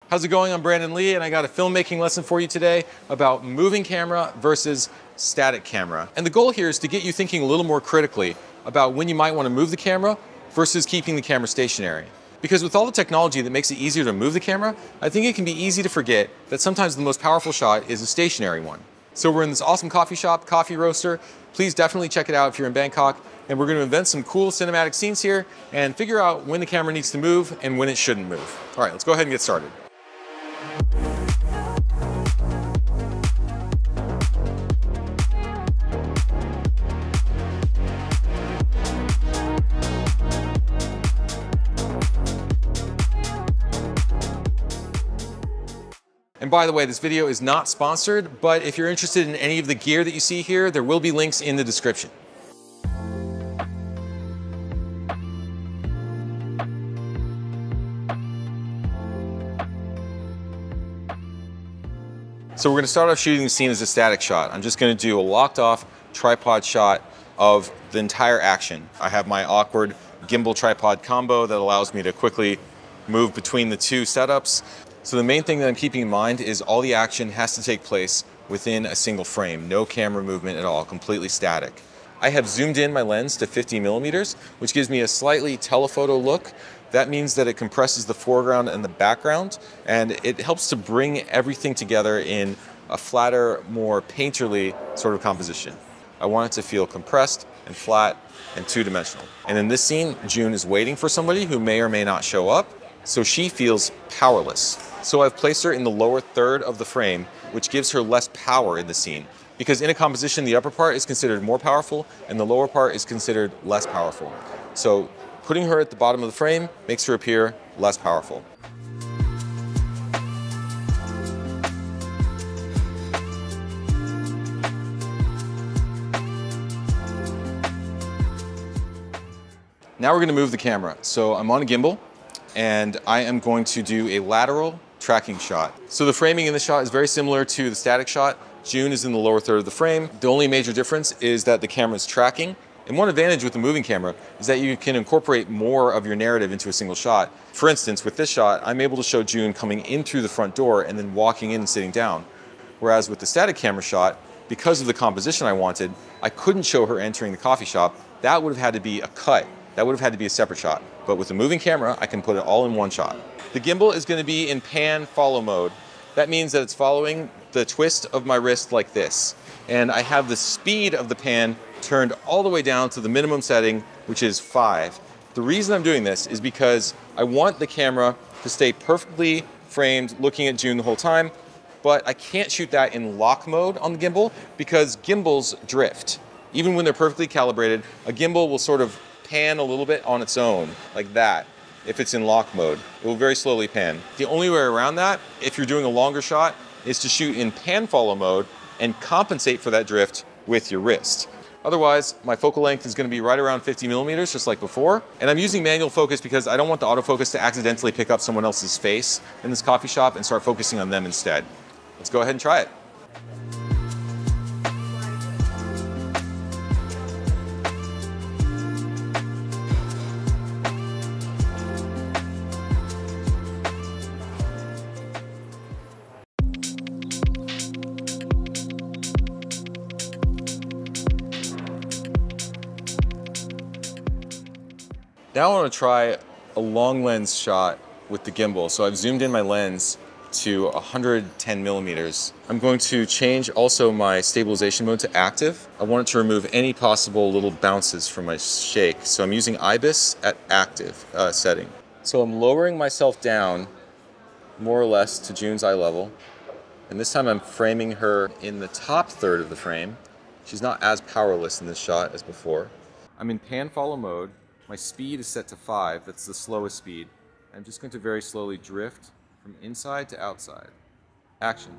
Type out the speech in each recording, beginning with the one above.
How's it going? I'm Brandon Lee, and I got a filmmaking lesson for you today about moving camera versus static camera. And the goal here is to get you thinking a little more critically about when you might want to move the camera versus keeping the camera stationary. Because with all the technology that makes it easier to move the camera, I think it can be easy to forget that sometimes the most powerful shot is a stationary one. So we're in this awesome coffee shop, Coffee Roaster. Please definitely check it out if you're in Bangkok. And we're going to invent some cool cinematic scenes here and figure out when the camera needs to move and when it shouldn't move. All right, let's go ahead and get started. And by the way, this video is not sponsored, but if you're interested in any of the gear that you see here, there will be links in the description. So we're going to start off shooting the scene as a static shot. I'm just going to do a locked off tripod shot of the entire action. I have my awkward gimbal tripod combo that allows me to quickly move between the two setups. So the main thing that I'm keeping in mind is all the action has to take place within a single frame, no camera movement at all, completely static. I have zoomed in my lens to 50 millimeters, which gives me a slightly telephoto look. That means that it compresses the foreground and the background, and it helps to bring everything together in a flatter, more painterly sort of composition. I want it to feel compressed and flat and two-dimensional. And in this scene, June is waiting for somebody who may or may not show up, so she feels powerless. So I've placed her in the lower third of the frame, which gives her less power in the scene. Because in a composition, the upper part is considered more powerful and the lower part is considered less powerful. So putting her at the bottom of the frame makes her appear less powerful. Now we're going to move the camera. So I'm on a gimbal and I am going to do a lateral tracking shot. So the framing in this shot is very similar to the static shot. June is in the lower third of the frame. The only major difference is that the camera is tracking. And one advantage with the moving camera is that you can incorporate more of your narrative into a single shot. For instance, with this shot, I'm able to show June coming in through the front door and then walking in and sitting down. Whereas with the static camera shot, because of the composition I wanted, I couldn't show her entering the coffee shop. That would have had to be a cut. That would have had to be a separate shot. But with the moving camera, I can put it all in one shot. The gimbal is going to be in pan follow mode. That means that it's following the twist of my wrist like this. And I have the speed of the pan turned all the way down to the minimum setting, which is 5. The reason I'm doing this is because I want the camera to stay perfectly framed looking at June the whole time, but I can't shoot that in lock mode on the gimbal because gimbals drift. Even when they're perfectly calibrated, a gimbal will sort of pan a little bit on its own, like that. If it's in lock mode, it will very slowly pan. The only way around that, if you're doing a longer shot, is to shoot in pan follow mode and compensate for that drift with your wrist. Otherwise, my focal length is going to be right around 50 millimeters, just like before. And I'm using manual focus because I don't want the autofocus to accidentally pick up someone else's face in this coffee shop and start focusing on them instead. Let's go ahead and try it. Now I want to try a long lens shot with the gimbal. So I've zoomed in my lens to 110 millimeters. I'm going to change also my stabilization mode to active. I want it to remove any possible little bounces from my shake. So I'm using IBIS at active setting. So I'm lowering myself down more or less to June's eye level. And this time I'm framing her in the top third of the frame. She's not as powerless in this shot as before. I'm in pan follow mode. My speed is set to 5, that's the slowest speed. I'm just going to very slowly drift from inside to outside. Action.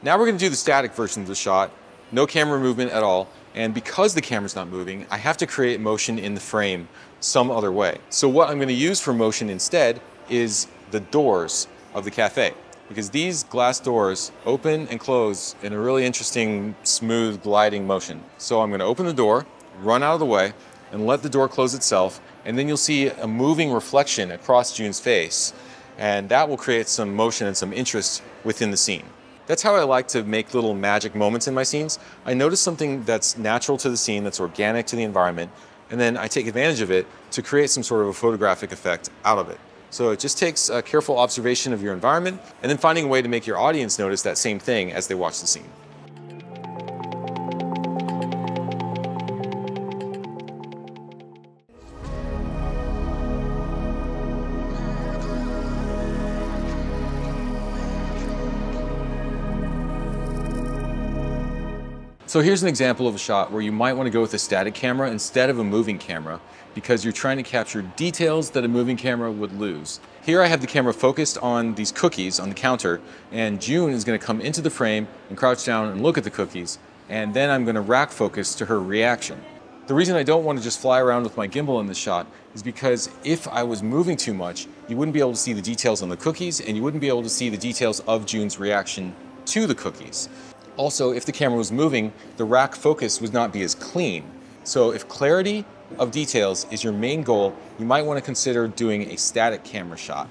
Now we're going to do the static version of the shot. No camera movement at all. And because the camera's not moving, I have to create motion in the frame some other way. So what I'm going to use for motion instead is the doors of the cafe, because these glass doors open and close in a really interesting, smooth, gliding motion. So I'm going to open the door, run out of the way, and let the door close itself, and then you'll see a moving reflection across June's face, and that will create some motion and some interest within the scene. That's how I like to make little magic moments in my scenes. I notice something that's natural to the scene, that's organic to the environment, and then I take advantage of it to create some sort of a photographic effect out of it. So it just takes a careful observation of your environment and then finding a way to make your audience notice that same thing as they watch the scene. So here's an example of a shot where you might want to go with a static camera instead of a moving camera because you're trying to capture details that a moving camera would lose. Here I have the camera focused on these cookies on the counter, and June is going to come into the frame and crouch down and look at the cookies, and then I'm going to rack focus to her reaction. The reason I don't want to just fly around with my gimbal in this shot is because if I was moving too much, you wouldn't be able to see the details on the cookies and you wouldn't be able to see the details of June's reaction to the cookies. Also, if the camera was moving, the rack focus would not be as clean. So if clarity of details is your main goal, you might want to consider doing a static camera shot.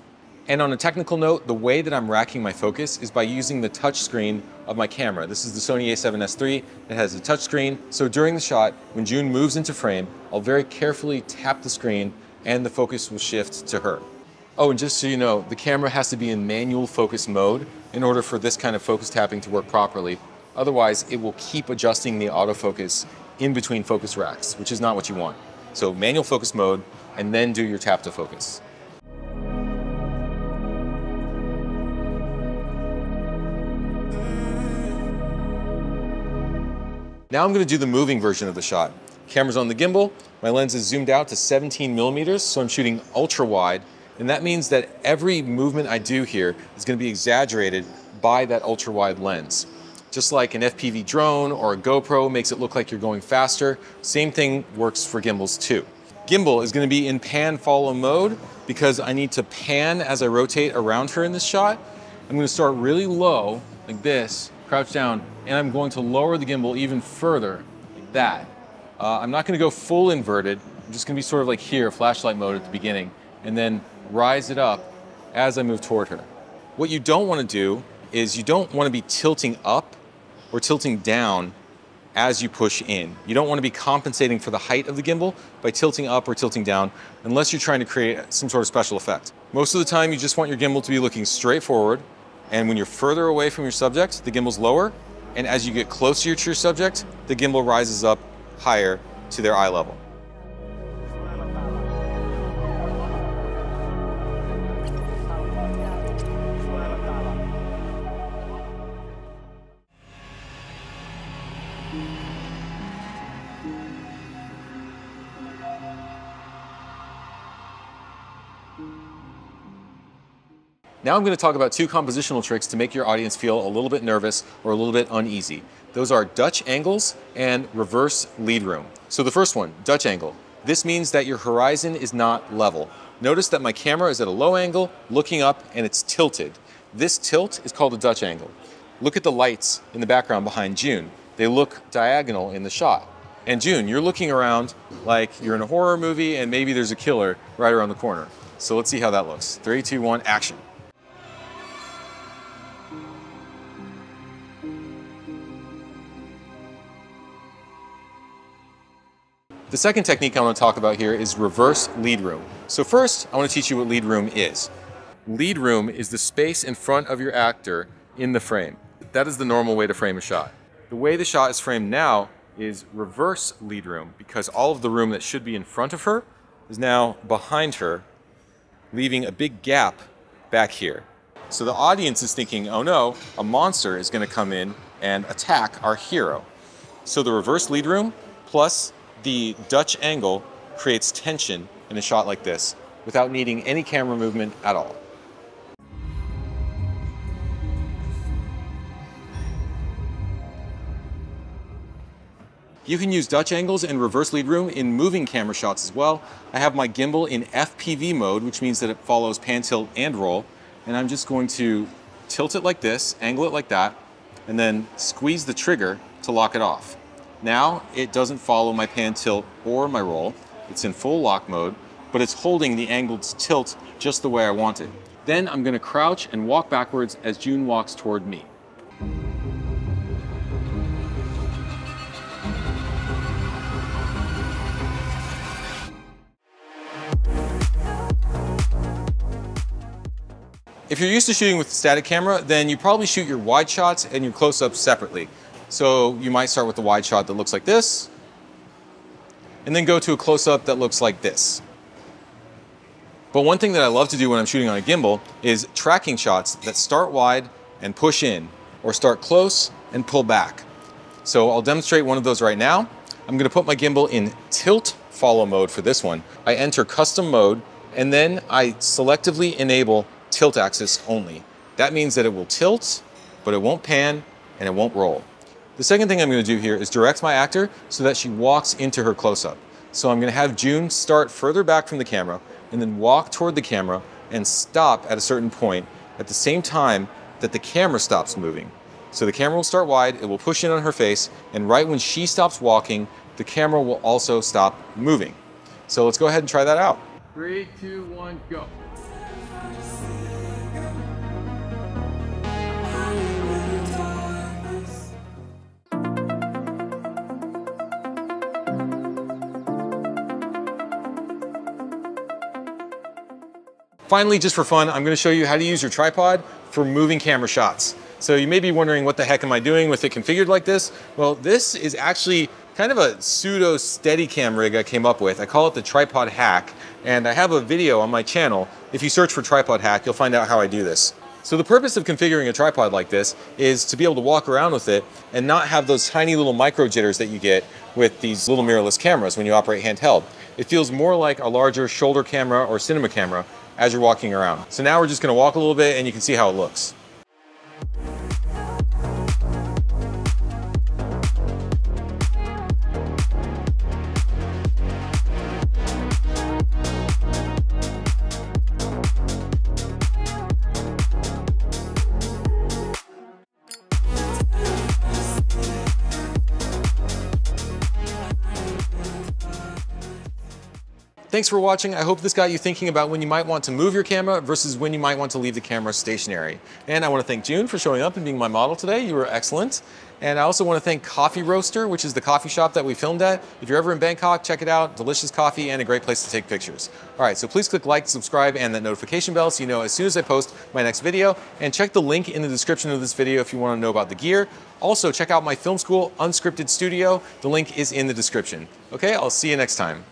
And on a technical note, the way that I'm racking my focus is by using the touch screen of my camera. This is the Sony a7S III. It has a touch screen. So during the shot, when June moves into frame, I'll very carefully tap the screen and the focus will shift to her. Oh, and just so you know, the camera has to be in manual focus mode in order for this kind of focus tapping to work properly. Otherwise, it will keep adjusting the autofocus in between focus racks, which is not what you want. So manual focus mode, and then do your tap to focus. Now I'm going to do the moving version of the shot. Camera's on the gimbal, my lens is zoomed out to 17 millimeters, so I'm shooting ultra wide, and that means that every movement I do here is going to be exaggerated by that ultra wide lens. Just like an FPV drone or a GoPro makes it look like you're going faster, same thing works for gimbals too. Gimbal is going to be in pan follow mode because I need to pan as I rotate around her in this shot. I'm going to start really low, like this, crouch down, and I'm going to lower the gimbal even further, like that. I'm not going to go full inverted, I'm just going to be sort of like here, flashlight mode at the beginning, and then rise it up as I move toward her. What you don't want to do is you don't want to be tilting up or tilting down as you push in. You don't want to be compensating for the height of the gimbal by tilting up or tilting down unless you're trying to create some sort of special effect. Most of the time you just want your gimbal to be looking straight forward, and when you're further away from your subject, the gimbal's lower, and as you get closer to your subject, the gimbal rises up higher to their eye level. Now I'm going to talk about two compositional tricks to make your audience feel a little bit nervous or a little bit uneasy. Those are Dutch angles and reverse lead room. So the first one, Dutch angle. This means that your horizon is not level. Notice that my camera is at a low angle, looking up, and it's tilted. This tilt is called a Dutch angle. Look at the lights in the background behind June. They look diagonal in the shot. And June, you're looking around like you're in a horror movie and maybe there's a killer right around the corner. So let's see how that looks. 3, 2, 1, action. The second technique I want to talk about here is reverse lead room. So first, I want to teach you what lead room is. Lead room is the space in front of your actor in the frame. That is the normal way to frame a shot. The way the shot is framed now is reverse lead room because all of the room that should be in front of her is now behind her, leaving a big gap back here. So the audience is thinking, oh no, a monster is going to come in and attack our hero. So the reverse lead room plus the Dutch angle creates tension in a shot like this without needing any camera movement at all. You can use Dutch angles and reverse lead room in moving camera shots as well. I have my gimbal in FPV mode, which means that it follows pan, tilt, and roll. And I'm just going to tilt it like this, angle it like that, and then squeeze the trigger to lock it off. Now it doesn't follow my pan, tilt, or my roll. It's in full lock mode, but it's holding the angled tilt just the way I want it. Then I'm gonna crouch and walk backwards as June walks toward me. If you're used to shooting with a static camera, then you probably shoot your wide shots and your close-ups separately. So you might start with the wide shot that looks like this, and then go to a close-up that looks like this. But one thing that I love to do when I'm shooting on a gimbal is tracking shots that start wide and push in, or start close and pull back. So I'll demonstrate one of those right now. I'm gonna put my gimbal in tilt follow mode for this one. I enter custom mode, and then I selectively enable tilt axis only. That means that it will tilt, but it won't pan and it won't roll. The second thing I'm going to do here is direct my actor so that she walks into her close-up. So I'm going to have June start further back from the camera and then walk toward the camera and stop at a certain point at the same time that the camera stops moving. So the camera will start wide, it will push in on her face, and right when she stops walking, the camera will also stop moving. So let's go ahead and try that out. 3, 2, 1, go. Finally, just for fun, I'm going to show you how to use your tripod for moving camera shots. So you may be wondering, what the heck am I doing with it configured like this? Well, this is actually kind of a pseudo Steadicam rig I came up with. I call it the tripod hack, and I have a video on my channel. If you search for tripod hack, you'll find out how I do this. So the purpose of configuring a tripod like this is to be able to walk around with it and not have those tiny little micro jitters that you get with these little mirrorless cameras when you operate handheld. It feels more like a larger shoulder camera or cinema camera as you're walking around. So now we're just gonna walk a little bit and you can see how it looks. Thanks for watching. I hope this got you thinking about when you might want to move your camera versus when you might want to leave the camera stationary. And I want to thank June for showing up and being my model today. You were excellent. And I also want to thank Coffee Roaster, which is the coffee shop that we filmed at. If you're ever in Bangkok, check it out. Delicious coffee and a great place to take pictures. All right, so please click like, subscribe, and that notification bell so you know as soon as I post my next video. And check the link in the description of this video if you want to know about the gear. Also, check out my film school unscripted studio. The link is in the description. Okay, I'll see you next time.